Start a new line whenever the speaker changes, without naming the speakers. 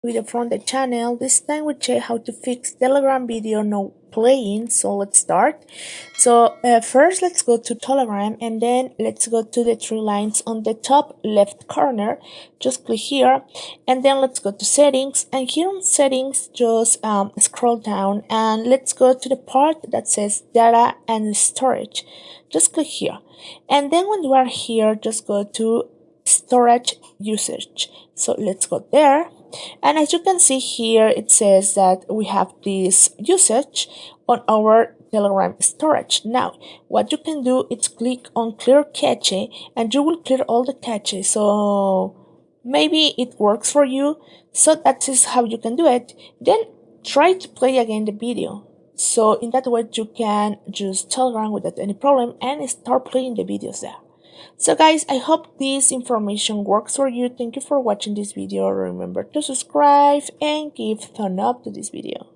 video from the channel. This time we check how to fix Telegram video not playing. So let's start. So first let's go to Telegram and then let's go to the three lines on the top left corner. Just click here and then let's go to settings, and here on settings just scroll down and let's go to the part that says data and storage. Just click here, and then when you are here just go to storage usage. So let's go there, and as you can see here it says that we have this usage on our Telegram storage. Now what you can do is click on clear cache and you will clear all the cache. So maybe it works for you, so that is how you can do it. Then try to play again the video, so in that way you can use Telegram without any problem and start playing the videos there. So guys, I hope this information works for you. Thank you for watching this video. Remember to subscribe and give thumb up to this video.